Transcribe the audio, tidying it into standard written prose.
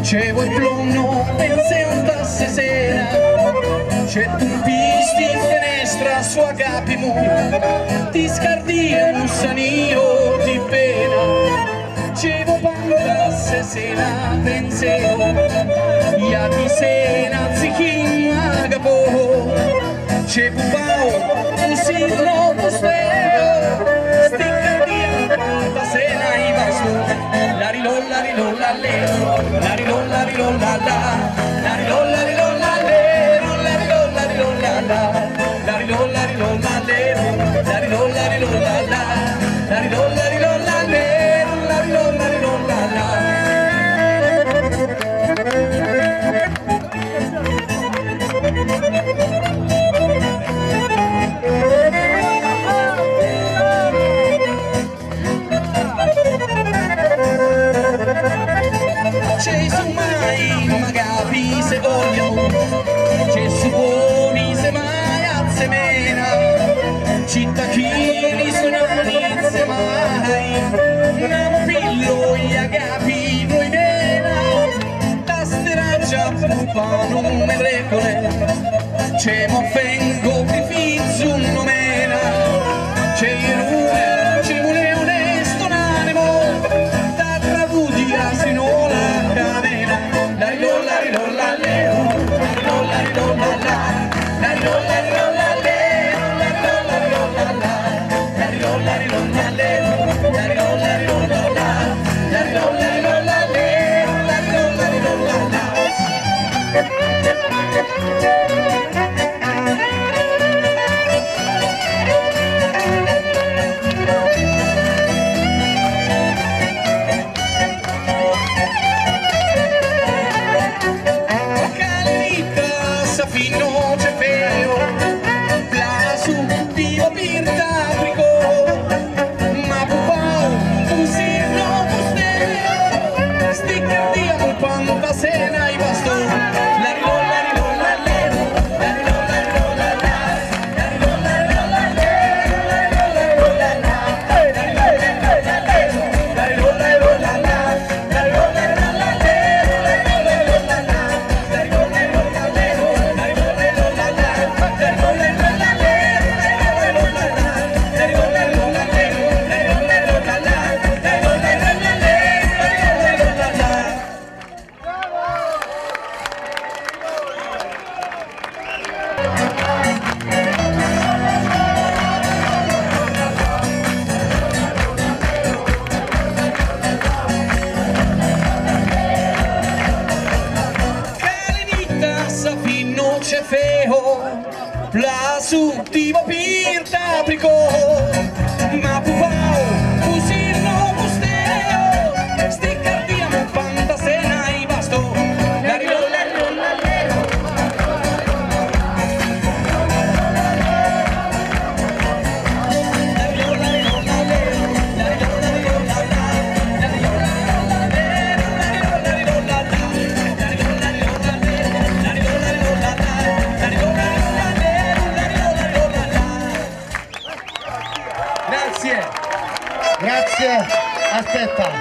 Ce vuoi plono per sentasse sera, c'è un pisti in finestra su agapimu, ti scardia un sanio di pena, ce vuoi pantasse sera pensiero, ia di sena zichin agapo, ce vuoi pao un signo postero, sti cardia da sena i basto. La rilolla rilolla le, la rilolla rilolla la, la rilolla rilolla le, la rilolla rilolla la, la rilolla rilolla le, la rilolla rilolla la, la rilolla rilolla le, la rilolla rilolla la. C'è su mai magari se vogliamo, c'è su buoni se mai alze mena, cittadini sono inizia mai, non pillo gli agapi noi mena, da steraggia pupano me regole, c'è mo vengo che fizzo non mena, c'è il rume, ci vuole onesto un'animo, da travudia si non la rilolla rilolla le, la rilolla rilolla la, la rilolla rilolla le, la rilolla rilolla la, la rilolla rilolla le, la rilolla rilolla la, la rilolla rilolla le, la rilolla rilolla la. Fino c'è feo, plasu vivo pirta aprico, ma pupau, fusino pusteo, sticker diamo panta sena i bastoni, la rilolla rilolla le, la rilolla rilolla la, la rilolla rilolla le, la rilolla rilolla la, la rilolla rilolla le, la rilolla rilolla la, la rilolla rilolla le, la rilolla rilolla la, la rilolla rilolla le. C'è feo, plasu tivo pirta aprico, ma pupau, fusino pusteo, sticker diamo panta sena i basto, la rilolla rilolla lero. La rilolla rilolla lero, la rilolla rilolla la, la rilolla rilolla lero, la rilolla rilolla la, la rilolla rilolla lero, la rilolla rilolla la. Grazie, aspetta.